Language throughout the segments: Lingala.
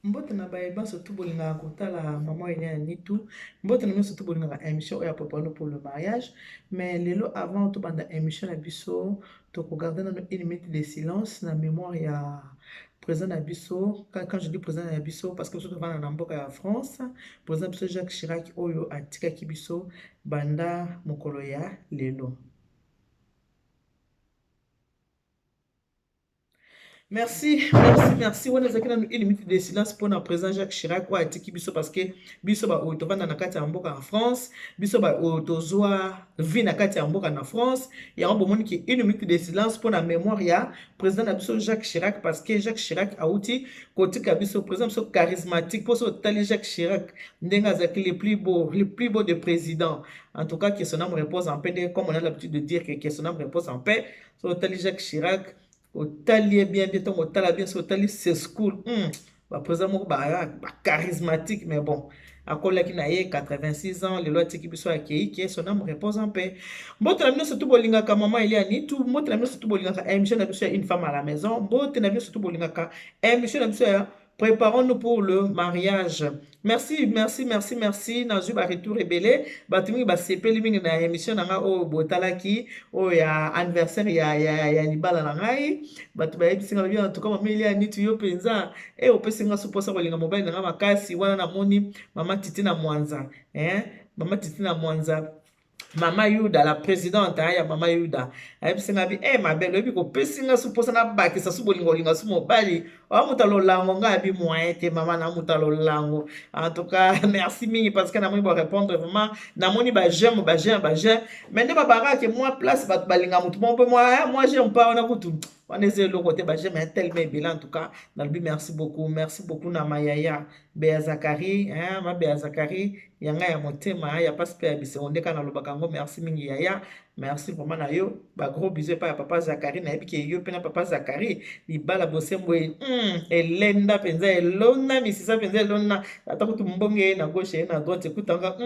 Mbote na bayeba surtout bolingaka kotala mama ene ya nitu mbote na biso surtout bolingaka émission oyo ya préparé pour le mariage mais lelo avant tobanda émission na biso tokogarde nano une minute de silence na mémoire ya président na biso quand je dis président na biso parce que biso tovanda na mboka ya France président na biso Jacques Chirac oyo atikaki biso banda mokolo ya lelo. Merci, merci, merci. On a une limite de silence pour notre président Jacques Chirac ou Atiki Bisso parce que Bisso ba autovanda na kati ya mboka en France, Bisso ba autozoa vie na kati ya mboka na France. Il y a un moment qui une minute de silence pour la mémoire ya président na Bisso Jacques Chirac parce que Jacques Chirac a outil côté ka Bisso président Bisso charismatique pour ce tali Jacques Chirac ndenga zaki les plus beaux de présidents. En tout cas que son âme repose en paix comme on a l'habitude de dire que son âme repose en paix. So tali Jacques Chirac otali bien bien tant otala bien so otali c'est school ba président moko ba charismatique mais bon akolaki na ye 86 ans lelo atiki biso akei ke son âme repose en paix. Mbote na bino surtout bolingaka mama Eliani tout mbote na bino surtout bolingaka émission na biso ya une femme à la maison mbote na bino surtout bolingaka émission na biso ya préparons-nous pour le mariage. Merci, merci, merci, merci. Nazu ba retour rebelle. Batumi ba sepeli mingi na émission na nga o botalaki o ya anniversaire ya libala na ngai. Batu ba yebisinga bien en tout cas mama Eliani tu yo penza. Opesinga suposa kolinga mobile na nga makasi wana na moni mama Titi na Mwanza. Mama Titi na Mwanza. Mama Yuda la présidente ya mama Yuda ayebisinga bi ma belle oyebi kopesinga su mposa na bakisa su bolingolinga su mobali oya muta lolango ngai abi moyen te mama na muta lolango. En tout cas merci mingi parce que namoni ba répondre vraiment namoni ba j'aime mais nde babaka ke moi place bato balinga mutu moko moi j'aime pas ona kutu wana eza eloko te ba j'aime un tel mais bilan en tout cas nalobi merci beaucoup na mayaya Bea Zakari ma Bea Zakari yanga ya motema ya passe pe ya bisengo ndeka nalobaka yango merci mingi yaya merci vraiment na yo ba gros bisous pa ya papa Zakari na yebi ke yo pe na papa Zakari libala bosembo elenda penza elona misisa penza elona ata kutu mbonge na gauche na droite ekutanga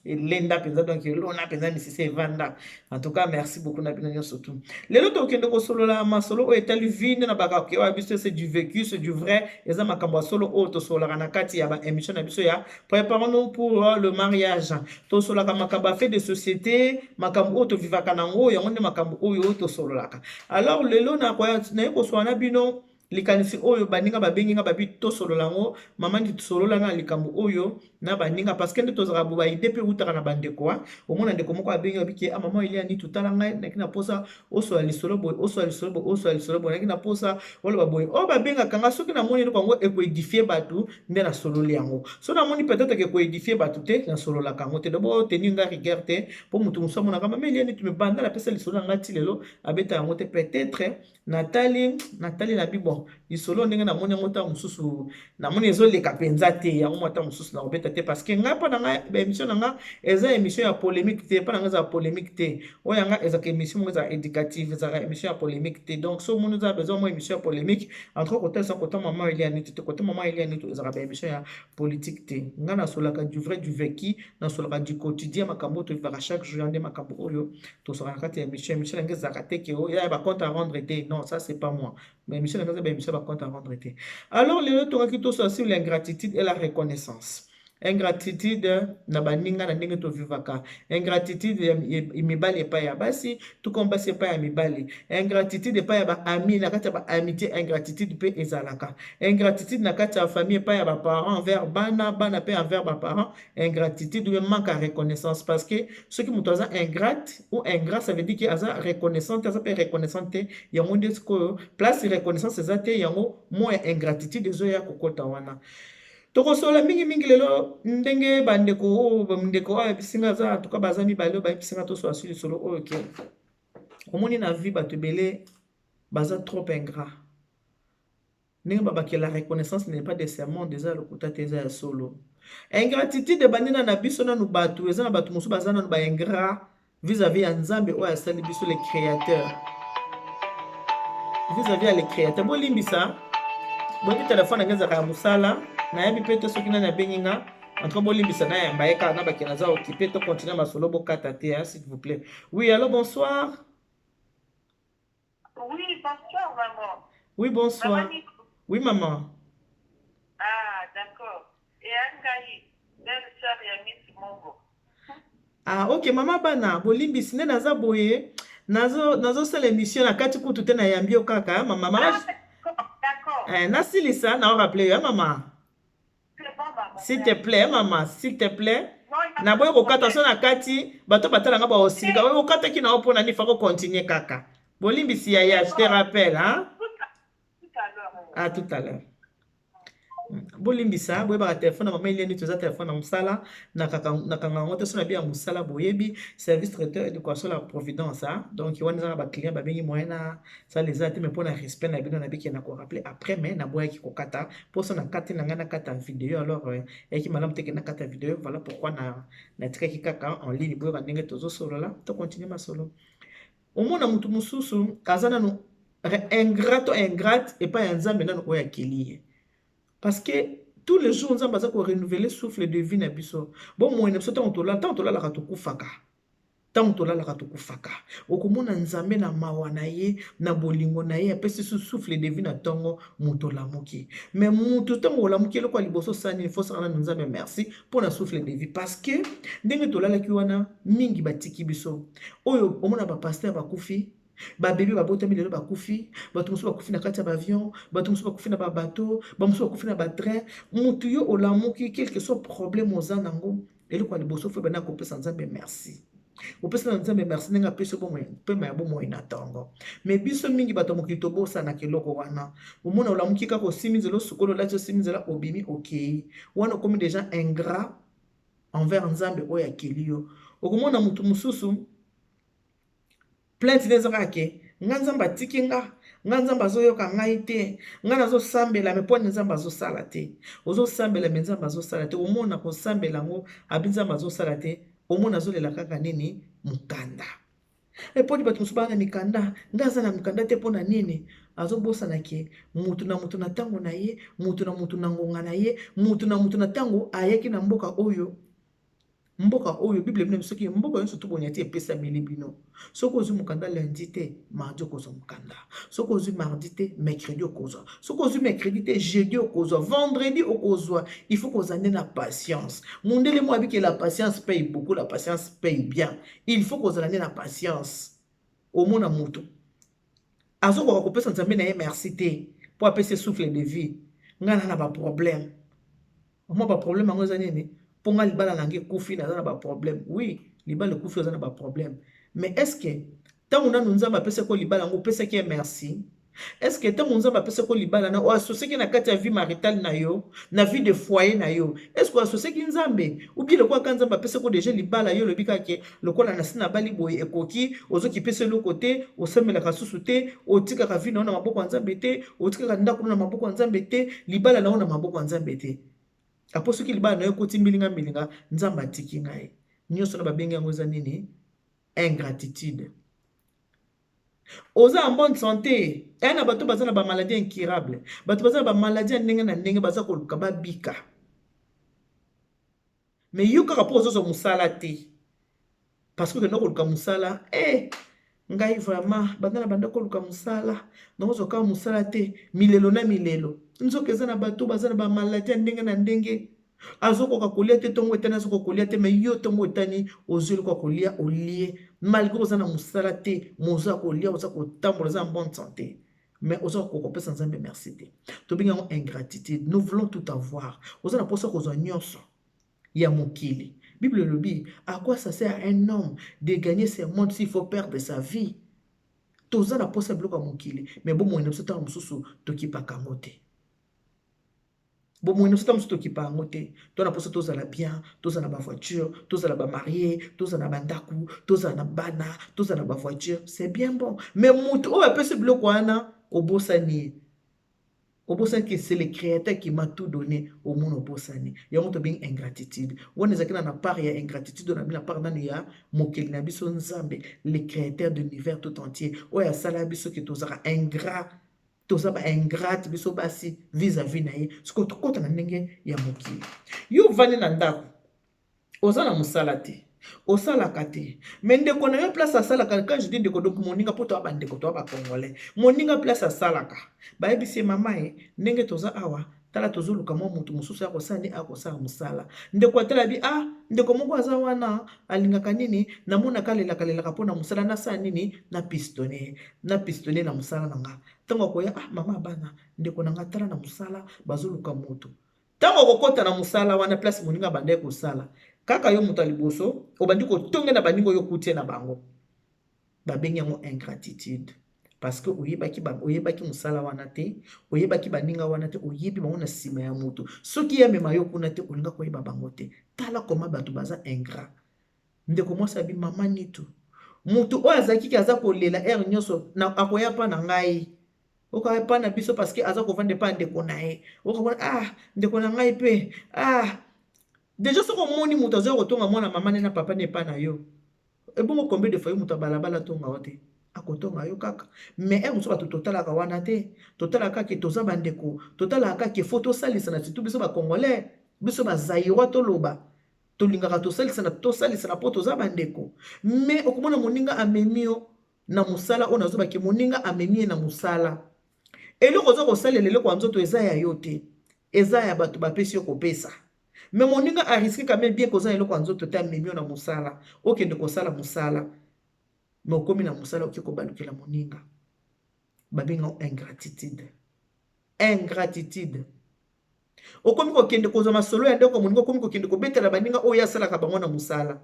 elenda penza donc elona penza misisa evanda. En tout cas merci beaucoup na bino nyonso tout lelo tokende kosolola masolo oyo etali vine na bakake oyo biso c'est du vécu c'est du vrai eza makambo ya solo oyo tosololaka na kati ya ba émission na biso ya préparons-nous pour le mariage tosololaka makambo ya fait de société makambo oyo tovivaka nango yango nde makambo oyo tosololaka. Alors lelo naye kosola na bino likanisi oyo baninga babengi nga babi tosolola yango mama ndi tosolola na likambo oyo na baninga parce que nde tozalaka bo baide mpe utaka na bandeko omona ndeko moko abengi abiki mama Eliani tutala ngai naki na posa osola lisolo boye osola lisolo boye naki na posa oloba boye oyo babengaka nga soki namoni eloko yango ekoedifie bato nde nasololi yango so namoni peut-être ke ekoedifie bato te nasololaka yango te do boteni nga rigueur te mpo motu mosu amonaka mama Eliani tumebanda napesa lisolo na nga ti lelo abeta yango te peut-être natali na bibo lisolo ndenge namoni yango ta mosusu namoni ezoleka mpenza te yango mwa ta mosusu na kobeta te parce que ngai mpo na ngai baémission na nga eza émission ya polémique te mpo na ngai ezala polémique te oyo yanga ezalaka émission moko ezala éducative ezalaka émission ya polémique te donc so omoni eza besoin mwa émission ya polémique entre kotalisa kota mama Eliani te kota mama Eliani te ezalaka baémission ya politique te ngai nasolaka du vrai du vécu nasolaka du quotidien makambo oyo tovivaka chaque jour nde makambo oyo tosolaka na kati ya émission na ngai ezalaka te ke oyo ya bacompte à rendre te non ça c'est pas moi mais émission na ngai eza baémission bacompte à rendre te. Alors lelo tongaki tosola sur l'ingratitude et la reconnaissance. Ingratitude na baninga na ndenge tovivaka ingratitude ya mibali epai ya basi tukomba basi epai ya mibali ingratitude epai ya baami na kati ya baamitié ingratitude mpe ezalaka ingratitude na kati ya famille epai ya baparent envers bana mpe envers baparent ingratitude ou manque ya reconnaissance parce que soki moto aza ingrate ou ingrat ça veut dire que aza reconnaissante aza mpe reconnaissante te yango nde sikoyo place reconnaissance eza te yango mo ya ingratitude ezoya kokota wana tokosola mingi lelo ndenge bandeko oyo ayebisinga za tuka baza mibale oyo bayebisinga tosola sur lisolo oyo ke omoni na vie bato ebele baza trop ingrat ndenge babakela reconnaissance n'est pas de serment eza lokuta te eza ya solo ingratitude bandina na biso nanu bato eza na bato mosusu baza nanu baingrat vis-à-vis ya nzambe oyo asali biso le créateur vis-à-vis ya le créateur bolimbisa boyebi telefone yango ezalaka ya mosala nayebi mpe te soki nani abengi nga entre bolimbisa na yamba ye kaka na bakena aza occupé to continuer masolo bokata te s'il vous plaît. Oui allô bonsoir. Oui bonsoir maman. Oui bonsoir. Oui maman. d'accord. Et Angaï, belle sœur ya Miss Mongo. Ah, ok, mama bana, bolimbi sine naza boye, nazo sala émission na kati kutu te na yambi yo kaka, mama, mama, D'accord. nasilisa, na rappeler yo, mama. C'est bon, maman. S'il te plaît, maman, s'il te plaît. Non, il y a Na pas boye de kokata so problème. na kati, bato batala nga ba osilika, boye kokata ki na opona ni fako continuer kaka. Bolimbi si yaya, je te rappelle, hein? Tout à l'heure. À tout à l'heure. Bolimbisa boyebaka telefone na mama elieni toza telefone na mosala nakanga yango te so na bi ya mosala boyebi service traiteur éducation la providence donc wana eza na baclient babengi moyen na sala eza te me mpo na respect na bino nabiki na korappele après mais naboyaki kokata mposo na kati na ngai nakata video alors eyaki malamu teke nakata video voilà pourquoi natikaki kaka en ligne boyeba ndenge tozosolola to continue masolo omona motu mosusu aza nano ingrat to ingrate epai ya nzambe nano oyo akeli ye. Parce que tous les jours, nous avons renouveler le souffle de vie na biso. Bon, moi, nous sommes tant la ratukufaka. Tant la ratukufaka. Okomona nzambe na mawa na ye, na bolingo na ye, apesi souffle de vie na tongo mutola moki. Mais mutu tongo la moki loko liboso sani, il faut sa nzambe merci pour na souffle de vie. Parce que, ndenge tolala ki wana, mingi batiki biso. Oyo, omona ba pasteur ba kufi. Babebe babotami lelo bakufi bato mosusu bakufi na kati ya bavion bato mosusu bakufi na babato bamosusu bakufi na batrain mutu yo olamuki quelque soit problème oza nango eloko ya liboso fo bana kopesa nzambe merci opesa na nzambe merci ndenge apesi pema ya bomoi na ntongo me biso mingi bato mokili tobosana keloko wana omona olamuki kaka osimi nzela osukoli olati osimi nzela obimi okei wana okomi déjà ingrat envers nzambe oyo akeli yo okomona mutu mosusu plainte nezaka ke nga nzambe atiki nga nzambe azoyoka ngai te nga nazosambela me mpo nzambe azosala te ozosambela me nzambe azosala te omona kosambela yango abi nzambe azosala te omona azolela kaka nini mokanda eponi bato mosusu baa na mikanda nga aza na mikanda te mpo na nini azobosana ke mutu na mutu na ntango na ye mutu na mutu na ngonga na ye mutu na mutu na ntango ayaki na mboka oyo bible bino soki mboka nyonso tobonya ti epesameli bino soki ozwi mokanda lundi te mardi okozwa mokanda soki ozwi mardi te mercredi okozwa soki ozwi mercredi te jeudi okozwa vendredi okozwa il faut kozwa nde na patience mondele mo abiki la patience paye beaucoup la patience paye bien il faut kozala nde na patience omona moto azokoka kopesa nzambe na ye merci te mpo apesi souffle de vie ngai na baproblème omwa baproblème yango eza nini mpo nga libala nange ekufi naza na baproblème oui libala ekufi oza na baproblème mais est ce que ntango nanu nzambe apesaki ko libala yango opesaki ye merci est ce que ntango nzambe apesaki ko libala na oasosiaki na kati ya vie maritale na yo na vie de foyer na yo est ce que oasosiaki nzambe ubie lokola ka nzambe apesaki ko deja libala yo olobi kake lokola na si na bali boye ekoki ozokipesa eloko te osambelaka susu te otikaka vie na yo na maboko ya nzambe te otikaka ndako na maboko ya nzambe te libala na yo na maboko ya nzambe te apo soki libala na yo ekoti mbilinga nzambe atiki ngai nyonso na babengi yango eza nini ingratitude oza en bonne santé eya na bato baza na bamaladie incurable bato baza na bamaladie ya ndenge na ndenge baza koluka babika me yo kaka mpo ozozwa mosala te parce que okenda koluka mosala ngai vraiment banda na banda koluka mosala nakozwa kaka mosala te milelo na milelo nzoka eza na bato baza na bamaladi ya ndenge na ndenge azokoka kolia te ntongo etani azokoka kolia te me yo ntongo etani ozwi eloko kolia olie malgré oza na mosala te moza kolia oza kotambola oza en bonne santé mais oza kokopesa nzambe merci te tobengi yango ingratitude nous voulons tout avoir oza na mposa kozwa nyonso ya mokili Bible elobi à quoi ça sert à un homme de gagner ce monde s'il faut perdre sa vie toza na posa biloko ya mokili mais bomoi na biso ntango mosusu tokipaka yango te bomoi na biso ntango mosusu tokipa yango te to na posa tozala bien tozala na bavoiture tozala bamarie tozala na bandaku tozala na bana tozala na bavoiture c'est bien bon mais motu oyo apesi biloko wana obosani ye obosani que c'est le créateur qui m'a tout donné au monde obosani yango tobengi ingratitude wana ezalaki na part ya ingratitude na part nanu ya mokili na biso nzambe le créateur de l'univers tout entier oyo asala biso ke tozaka ingrat toza baingrate biso basi vis-à-vis na ye soki tokota na ndenge ya mokili yo vandi na ndako oza na mosala te osalaka te me ndeko na yo place asalaka quand je dis ndeko donc moninga mpo toa bandeko toa bacongolais moninga place asalaka bayebisi ye mama ye ndenge toza awa tala tozoluka mwa mutu mosusu akosala nde akosala mosala ndeko atala bi ndeko moko aza wana alingaka nini namonaka alelaka mpona mosala nasala nini na pistonne na mosala na nga ntango akoya mama abana ndeko na nga tala na mosala bazoluka mutu ntango okokɔta na mosala wana place moninga abanda ye kosala kaka yo moto ya liboso obandi kotonge na baninga oyo kutie na bango babengi yango ingratitude parce que oyebaki mosala wana te oyebaki baninga wana te oyebi bango na nsima ya moto soki yamema yo kuna te olinga koyeba bango te tala koma bato baza ingrat ndeko mwasi abi mama nitu motu oyo azalaki aza kolela ere nyonso akoya mpa na ngai okoya mpa na biso parce que aza kovanda mpa ndeko na ye okobona ndeko na ngai mpe deja soki omoni moto azoya kotonga mwana mama ne na papa ne mpa na yo ebongo combien de fois moto abalabala tonga yo te akotonga yo kaka mais mosusu bato totalaka wana te totalaka ke toza bandeko totalaka ke fo tosalisana surtout biso bacongolais biso bazairwa toloba tolingaka tosalisana mpo toza bandeko mais okomona moninga amemi yo na mosala oyo nazobaki moninga amemi ye na mosala eloko oza kosalela eloko ya nzoto eza ya yo te eza ya bato bapesi yo kopesa mais moninga ariske quand même bien kozala eloko ya nzoto te amemi yo na mosala okende kosala mosala mais okomi na mosala oki kobalukela moninga babenga ingratitude okomi kokende kozwa masolo ya ndeko moninga okomi kokende kobetela baninga oyo asalaka bango na mosala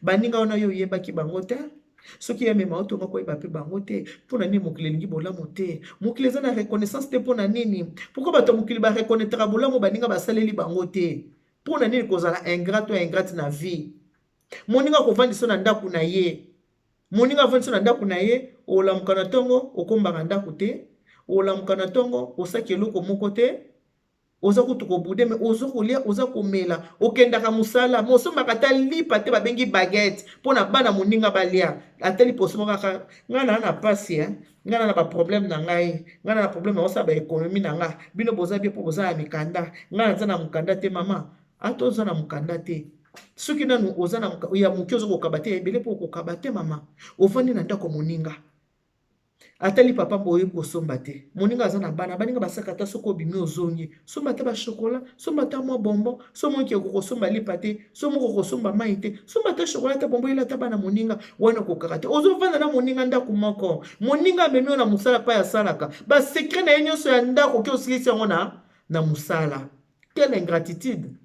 baninga wana yo oyebaki bango te soki yamema otonga koyeba mpe bango te mpona nini mokili elingi bolamu te mokili eza na reconnaissance te mpona nini pourkui bato ya mokili bareconnaîtraka bolamu baninga basaleli bango te mpona nini kozala ingrat to ya ingrate na vie moninga akovandisa na ndako na ye moninga avandisa na ndako na ye olamuka na ntongo okombaka ndako te olamuka na ntongo osaki eloko moko te oza kutu kobude me oza kolia oza komela okendaka mosala mosombaka ata lipa te babengi baguette mpona bana moninga balia ata lipa osombaka kaka ngai na pasi ngai na baproblème na ngai na problème na osala baekonomi na nga bino boza bie mpo boza ya mikanda ngai naza na mokanda te mama ata oza na mokanda te soki nanu oza na ya moki oza kokaba te ebele mpo okokaba te mama ofandi na ndako moninga atali papa mbo oyebi kosomba te moninga aza na bana baninga basaka ata soki obimi ozongi somba te bashokola somba ata mwa bombo so moki okokosomba lipa te so moko okosomba mai te somba te shokola ata bombo yela ata bana moninga wana okokaka te ozovanda na moninga ndako moko moninga amemi yo na mosala mpa asalaka basekre na ye nyonso ya ndako oki osilisi yango na mosala quelle ingratitude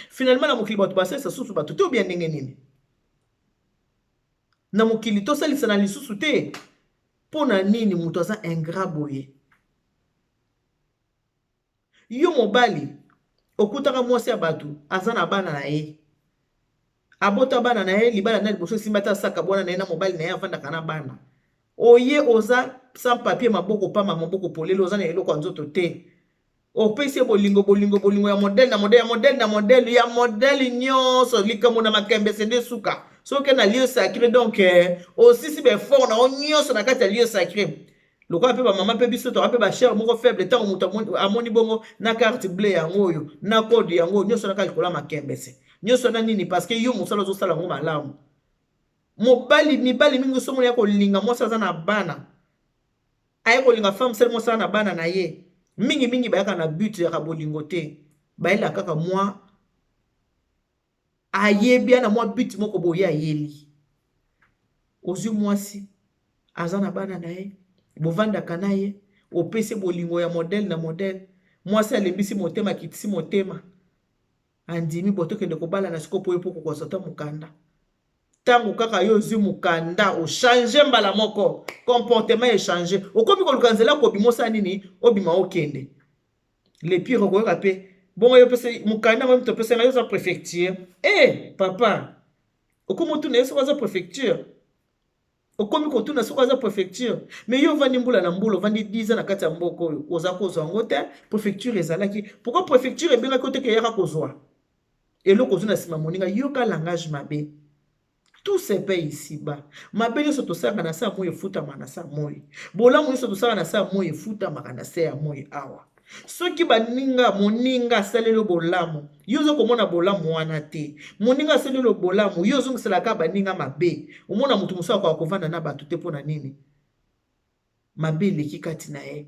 finalement na mokili bato basalisa susu bato te obia ndenge nini na mokili tosalisa na lisusu te mpona nini moto aza ingrat boye yo mobali okutaka mwasi ya bato aza na bana na ye abota bana na ye libala na liboso esimba te asaka bwana na ye na mobali na ye avandaka na bana oye oza sans papier maboko pamba maboko polele oza na eloko ya nzoto te opesi bolingo ya modele nyonso likambo na makembe sende suka soki na lieu sacré donc osisi befort na o nyonso na kati ya lieu sacré lokola mpe bamama mpe biso toka mpe bachere moko faible ntango moto amoni bongo na carte bleu yango oyo na code yango oyo nyonso naka likolo ya makembe se nyonso na nini parce que yo mosala ozosala yango malamu mibali mingi somoni ya kolinga mwasi aza na bana aye kolinga femme sele mwasi aza na bana na ye mingi bayaka na but ya bolingo te bayela kaka mwa ayebi na mwa but moko boye ayeli ozwi mwasi aza na bana na ye bovandaka na ye opesi bolingo ya modele na modele mwasi alembisi motema akitisi motema andimi botokende kobala na siko poye poko kwasata mukanda tango kaka yo ozwi mukanda ochange mbala moko comportement échanger okomi koluka nzela kobima nini obima okende le pire okoyoka pe bongo yo pese mukanda mwa mito pese nga yo za préfecture papa okomi otuna ye soko aza préfecture okomi kotuna soko aza préfecture mais yo vandi mbula na mbula ovandi 10 ans na kati ya mboka oyo oza kozwa yango te préfecture ezalaki pourquoi préfecture ebengaki oteke yaka kozwa eloko ozwi na nsima moninga yoka langage mabe tout se paye ici-bas mabe nyonso tosalaka na se ya moi efutama na se ya moi bolamu nyonso tosalaka na se ya moi efutamaka na se ya moi awa soki moninga asaleli bolamu yo ozokomona bolamu wana te moninga asaleli bolamu yo ozongiselaka baninga mabe omona motu mosusu akoka kovanda na bato te mpona nini mabe eleki kati na ye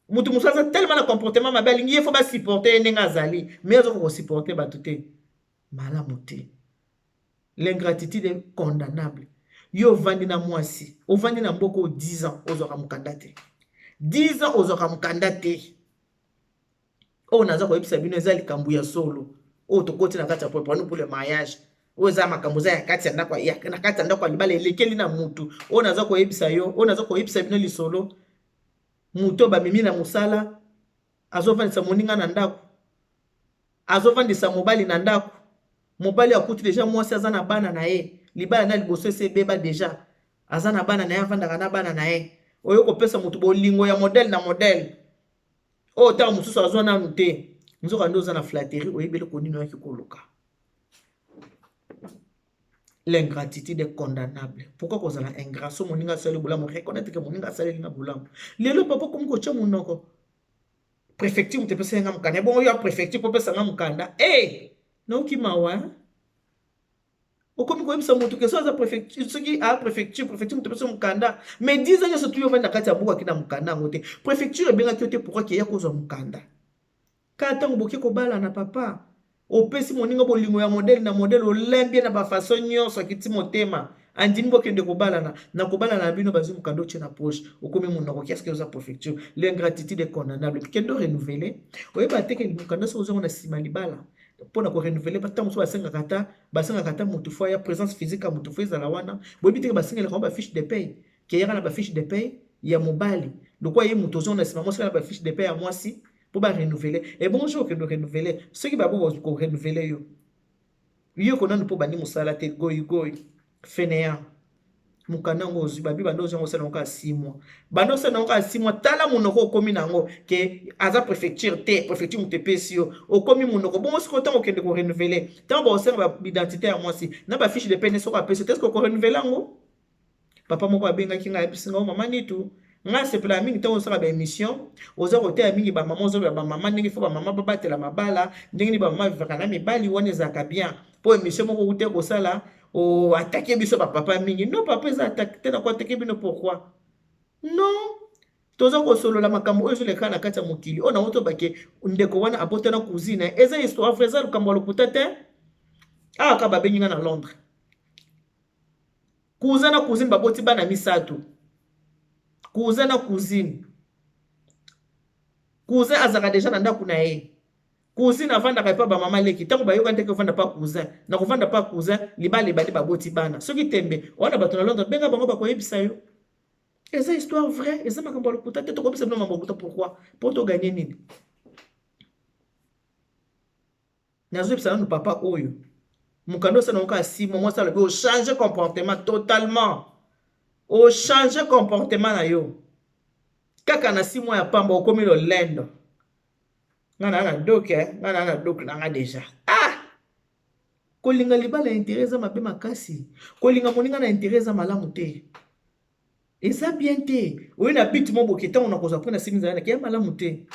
mutu musu aza tellement na comportement mabe alingi ye fo basupporte ye ndenge azali mais azoka kosupporte bato te malamu te. L'ingratitude est condamnable. Yo ovandi na mwasi ovandi na mboka o 10 ans ozwaka mokanda te 10 ans ozwaka mokanda te oyo naza koyebisa bino eza likambo ya solo oyo tokoti na kati ya popo pour le mariage oyo eza makambo eza na kati ya ndako ya libala elekeli na mutu oyo naza koyebisa yo oyo naza koyebisa bino lisolo mutu oyo bamemi na mosala azovandisa moninga na ndako azovandisa mobali na ndako mobali akuti deja mwasi aza na bana na ye libala na liboso ese ebeba deja aza na bana na ye avandaka na bana na ye oyo kopesa mutu bolingo ya modele na modele oyo ntango mosusu azwa nanu te nzoka nde oza na flatterie oyebeli konini oyaki koluka. L'ingratitude est condamnable. Pourquoi cause la ingrat so moninga asali bolamu reconnaître que moninga asali na bolamu lelo papa komi kotia monoko préfecture te pesa nga mukanda bon yo préfecture po pesa nga mukanda nauki mawa okomi koyebisa mutu ke so aza préfecture soki a préfecture te pesa mukanda mais 10 ans nyonso tu yo vanda kati ya buku akina mukanda yango te préfecture ebengaki yo te pourquoi ke ya kozwa mukanda kaka ntango boke kobala na papa opesi moninga bolingo ya modele na modele olembie na bafaso nyonso akiti motema andimi bokende kobalana na kobalana na bino bazwi mokanda otie na poche okomi monoko kiaske oza préfecture. L'ingratitude est condamnable kende renouveler oyeba teke mokanda so ozongo na nsima libala mpona korenouveler ntango mosusu basengaka ata motu fo ya présence physique ya motu fo ezala wana boyebi teke basengelaka bafiche de paye keyaka na bafiche de paye ya mobali lokwa ye motu ozongo na nsima mwasi na bafiche de paye ya mwasi pour ba renouveler et bonjour que nous renouveler ceux qui va pour renouveler yo konanu pour bani musala te goy fainéant mukanango ozu babi bando zongo sala nka 6 mois bando sala nka 6 mois tala munoko komi nango ke aza préfecture muté pesio okomi munoko bon ce temps okende ko renouveler tant ba osenga identité à moi si na ba fiche de peine so ka pese est-ce que ko renouveler ngo papa moko abenga kinga episinga mama nitu nga sepela mingi ntango osala baémission oza koteya mingi bamama ozobela bamama ndenge fo bamama babatela mabala ndenge ni bamama vivaka na mibali wana ezalaka bien mpo émission moko kute kosala oatake biso bapapa mingi non papa eza atake te na koatake bino pourquoi non toza kosolola makambo oyo ezoleka na kati ya mokili oyo nango tobake ndeko wana abotana cousine eza histoire vrai eza likambo ya lokuta te awaka babengi nga na Londres cousin na cousine baboti bana misato cousin na cousine cousin azaka deja na ndako na ye cousine avandaka epa bamama leki ntango bayoka ndeke ovanda pa cousin na kovanda pa cousin libala ebali baboti bana soki tembe wana bato na Londres benga bango bakoyebisa yo eza histoire vrai eza makambo ya lokuta te tokobisa bino makambo ya lokuta pourquoi mpo toganye nini nazoyebisa nanu papa oyo mokanda osala nango kaka 6 mois mwasi alobi ochange comportement totalement ochange comportement na yo kaka na 6 mois ya pamba okomi lolendo nga na doke nanga deja kolinga libala intérêt eza mabe makasi kolinga moninga na intérêt eza malamu te eza bien te oyo na biti mo boke ntango na kozwa mpo na simi nzala ya malamu te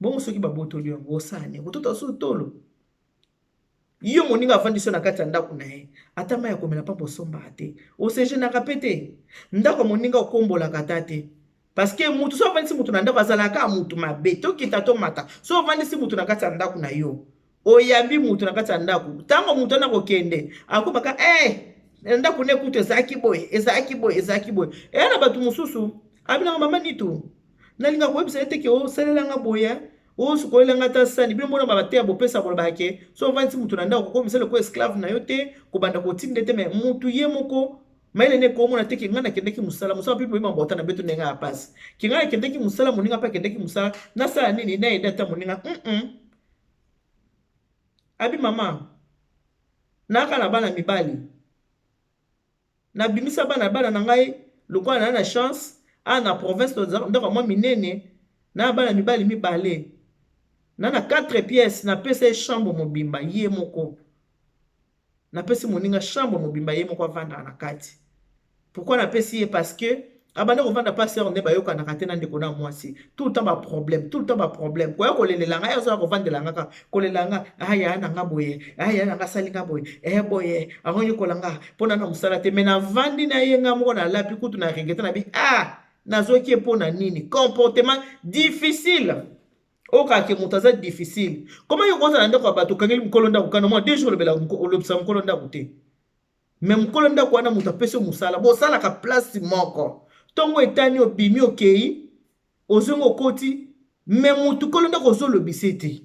bongo soki babotoli yango osani kotota so tolo yo moninga avandisi yo na kati ya ndako na ye ata mai ya komela pamba osombaka te osegenaka pe te ndako moninga okombolaka ta te parce que mutu so avandisi mutu na ndako azalaka mutu mabe tokita tomata so avandisi mutu na kati ya ndako na yo oyambi mutu na kati ya ndako ntango mutu ana kokende akobaka ndako ne kutu ezalaki boye eya na bato mosusu abinaka mama nitu nalinga koyebisa ete ke osalelanga boye osukolelanga ta sani bino mbona bateya bopesa bolobake so ovandisi mutu na ndako kokomisa loko esclave na yo te kobanda kotinde te me mutu ye moko maile ne komona te ke nga nakendeki mosala mosala mpe boyeba mbota na beto ndenge ya pasi ke nga nakendeki mosala moninga mpe akendeki mosala nasala nini nayeda ata moninga abi mama naka na bana mibali nabimisa bana na ngai lokola na na chance na province ndako mwa minene na bana mibali mibale na 4 pièces na pesa chambre mobimba ye moko na pesi moninga chambre mobimba ye moko avanda na kati pourquoi na pesi ye parce que abanda kovanda pa sœur ne bayoka na kate na ndeko na mwasi tout le temps ba problème koya kolelela nga yazo kovandela nga ka kolelanga aya na nga boye aya na nga salinga boye boye aronyo kolanga pona na musala te mena vandi na ye nga moko na lapi kutu na regeta na bi nazoki mpona nini comportement difficile okake moto aza difficile comment yo kozala ndako ya bato okangeli mokolo ndako kana mwa 2 jours olobisa mokolo ndako te me mokolo ndako wana moto apesi yo mosala bosalaka place moko ntongo etani obimi okei ozongi okoti me motu kolo ndako ozolobisa te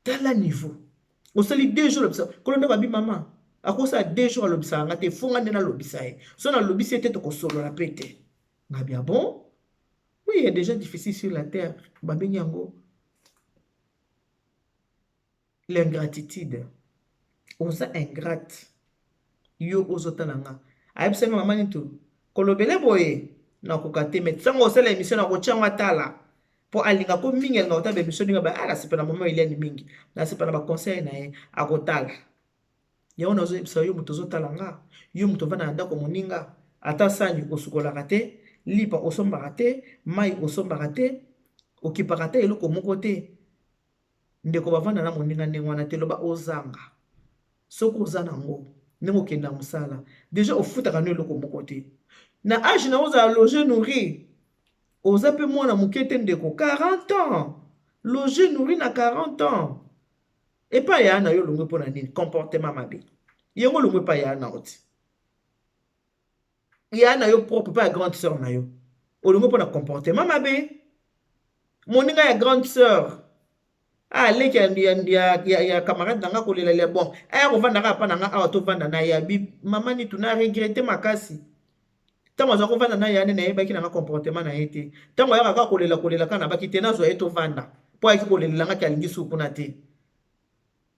tala niveau osali 2 jours olobisa kolo ndako abi mama akosala 2 jours alobisaka nga te fonga nde nalobisa ye so nalobisi ye te tokosolola mpe te ngabi bon oui il y a des gens difficiles sur la terre babengi yango l'ingratitude oza ingrate yo ozotala nga ayebisanga mama nito kolobele boye nakoka te me ntango osala émission nakotiango atala mpo alinga ko mingi alinga kotala baémission ndenge nasepa na mama eliani mingi nasepa na baconseil na ye akotala yango nazoyebisa yo moto ozotala nga yo moto ovanda na ndako moninga ata sani osukolaka te lipa osombaka te mai osombaka te okipaka te eloko moko te ndeko bavanda na moninga ndenge wana te loba ozanga soki oza nango ndenge okenda mosala deja ofutaka no eloko moko te na age na ozala loge nourri oza mpe mwana moke te ndeko 40 ans loge nourri na 40 ans epai ya na yo longwe mpona nini comportement mabe yango longwe epai ya na oti ya na yo propre epai ya grande sœur na yo olongwe mpona comportement mabe moninga ya grande sœur aleki ya camarade nanga kolela bon aya kovandaka apa nanga awa tovanda na ye abi mama nitu na regrete makasi ntango aza kovanda na ye ane nayebaki nanga comportement na ye te ntango ayaka kaka kolela kaka nabaki te nazwa ye tovanda mpo ayaki kolelelangaki alingi sukuna te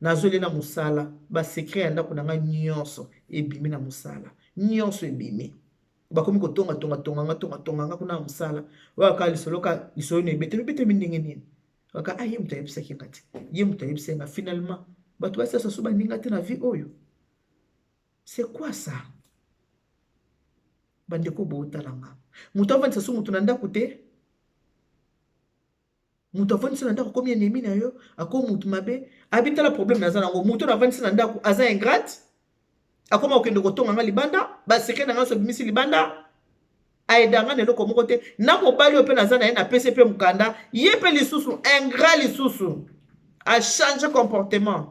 nazoli na mosala basekret ya ndako nanga nyonso ebimi na mosala nyonso ebimi bakomi kotongatonganga kuna na mosala oyaka lisoloka lisolo na ebetemi ndenge nini waka ye moto ayebisaki nga te ye moto ayebisaki nga finalement bato basiasa so baninga te na vie oyo c'est quoi ça bandeko bootalanga moto avandisa so moto na ndako te moto avandisa na ndako akomi enemi na yo akomi motu mabe abitala problème naza nango moto avandisa na ndako aza ingrate akoma okende kotonganga libanda basekret nanga so bimisi libanda aedanga na eloko moko te na mobali oyo mpe naza na ye napesi mpe mokanda ye mpe lisusu ingrat lisusu achange comportement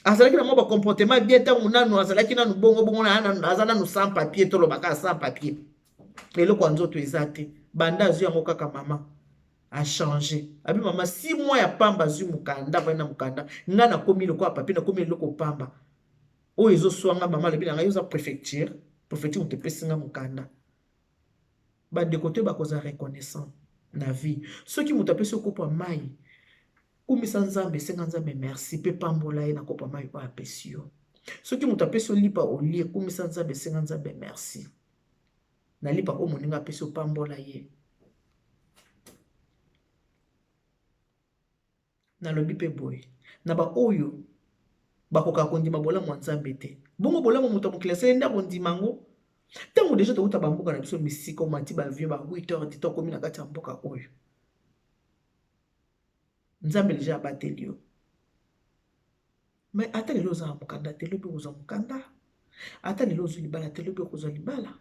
azalaki na mwa bacomportement bien ntango nanu azalaki nanu bongo aza nanu sans papier tolobaka sans papier eloko ya nzoto eza te banda azwi yango kaka mama achange abi mama 6 mois ya pamba azwi mokanda vai na mokanda nga nakomi eloko ya papier nakomi eloko pamba oyo ezoswanga mama alobi na ngai oza préfecture moto epesi nga mokanda bandeko te bakoza reconnaissant na vie soki moto apesi yo kopo ya mai kumisa nzambe esenga nzambe merci mpe pambola ye na kopo ya mai oyo apesi yo soki moto apesi yo lipa olie kumisa nzambe esenga nzambe merci na lipa oyo moninga apesi yo pambola ye nalobi mpe boye na baoyo bakokaka kondima bolamu ya nzambe te bongo bolamu moto ya mokili asali nde akondima ngo ntango deja tokota bamboka na biso misika omati bavie ba 8h tito akomi na kati ya mboka oyo nzambe deja abateli yo me ata lelo oza na mokanda te lobi okozwa mokanda ata lelo ozwi libala te lobi okozwa libala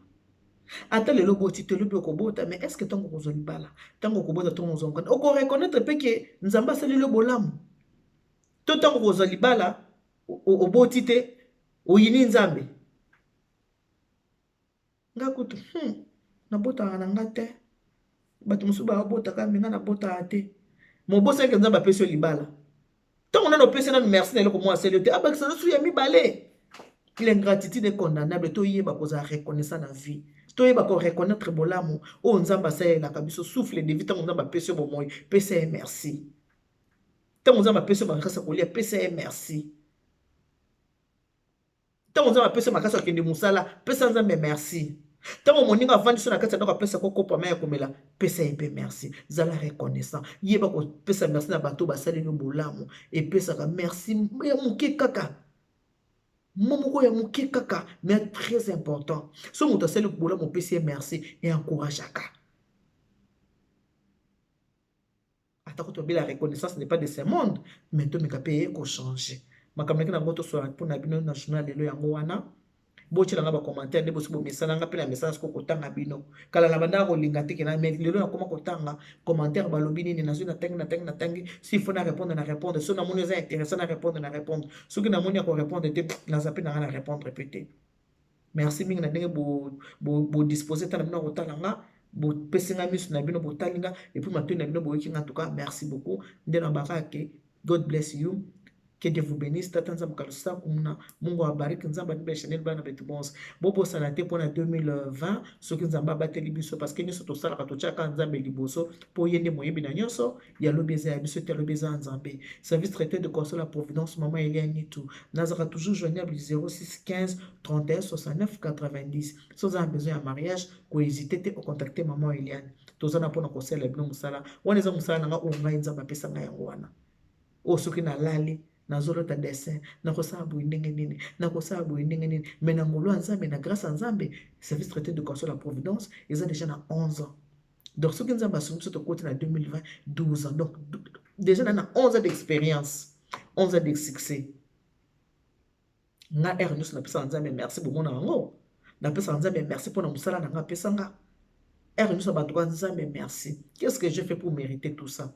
ata lelo boti te lobi okobota me estce ntango okozwa libala ntango okobota ntango ozwa mokanda okorekonetre mpe ke nzambe asaleli yo bolamu to ntango okozwa libala oboti te oyini nzambe nga kutu nabotaka na nga te bato mosusu babotaka me nga nabotaka te mobosaki nzambe apesi yo libala ntango nano opesi nano merci na eloko mwa asali yo te abakisa nosu ya mibale l'ingratitude est condamnable toyeba kozala reconnaissant na vie toyeba koreconnaître bolamu oyo nzambe asalelaka biso souffle de vie ntango nzambe apesi yo bomoi pesa ye merci ntango nzambe apesi yo makasi ya kolia pesa ye merci ntango nzambe apesi yo makasi ya kokende mosala pesa nzambe merci ntango moninga avandi so na kati ya ndako apesa kokopa mai ya komela pesa ye mpe merci zala reconnaissant yeba kopesa merci na bato basaleli yo bolamu epesaka merci ya moke kaka momoko ya moke kaka mais très important so moto asali bolamu opesi ye merci e encourageaka atako tobi la reconnaissance n'est pas de ce monde mais tomeka mpe ye kochanger makambo ndenge nango tosola mpona bino na journal lelo yango wana botyela nga bacommentaire nde bosi bomesana nga mpe na message ko kotanga bino kala na bandaka kolinga te kena mais lelo nakoma kotanga commentaire balobi nini nazwi natangi s'il faut na répondre so namoni eza intéressant na répondre soki namoni ya korépondre te naza mpe nanga na répondre pe te merci mingi na ndenge bodisposer ta na bino kotala nga bopesi nga miso na bino botali nga epuis matoi na bino boyoki nga en tout cas merci beaucoup nde na bakake God bless you. Que Dieu vous bénisse. Tatanza mkalusa kumna. Mungu abariki nzamba nibe Chanel bana betu bons. Bobo sanate pour 2020. Soki nzamba bateli biso parce que nyoso to sala kato chaka nzambe liboso po yende moyebi na nyoso ya lobeza ya biso te lobeza nzambe. Service traité de console à Providence maman Eliane tout. Nazara toujours joignable 06 15 31 69 90. Si vous avez besoin de mariage, ko hésiter te contacter maman Eliane. Tozana pona conseil la bino musala. Wana za musala nanga onga nzamba pesa nga yango wana. O soki na lali nazolota dessin nakosala boye ndenge nini nakosala boye ndenge nini mais na ngolo ya nzambe na grâce ya nzambe service traité de console à Providence eza déjà na 11 ans donc soki nzambe asongi biso tokoti na 2020 12 ans donc déjà na 11 ans d'expérience 11 ans de succès nga ere nyonso napesaka nzambe merci bomona yango napesaka nzambe merci mpona mosala na nga apesa nga ere nyonso bato ka nzambe merci qu'est-ce que j'ai fait pour mériter tout ça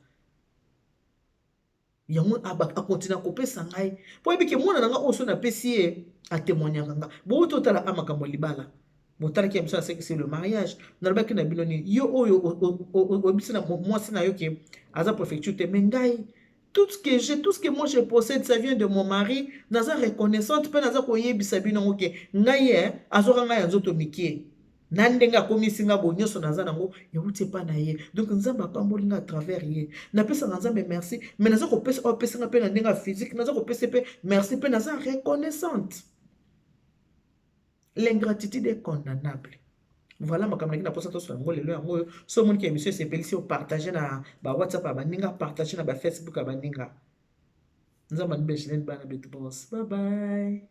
yango akontina kopesa ngai po yebi ke mwana nanga oso na pesi ye atémoignaka nga bo totala amakambo libala botalaki ya biso na c'est le mariage nalobaki na bino nini yo oyo obisi na mwasi na yo ke aza préfecture te mais ngai tout ce que moi je possède ça vient de mon mari naza reconnaissante mpe naza koyebisa bino ngo ke ngai azoka ngai ya nzoto mikie na ndenge akomisi nga bo nyonso naza nango euti epa na ye donc nzambe apamboli nga à travers ye napesaka nzambe merci mais naza kopesa opesanga mpe na ndenge ya physique naza kopesa mpe merci mpe naza reconnaissante. L'ingratitude est condamnable. Voilà makambo naki na posa toso yango lelo yango oyo so omoni ke émission esepelisi opartage na ba whatsapp ya baninga partage na ba facebook ya baninga nzambe anibesheleni bana betu bos bye bye.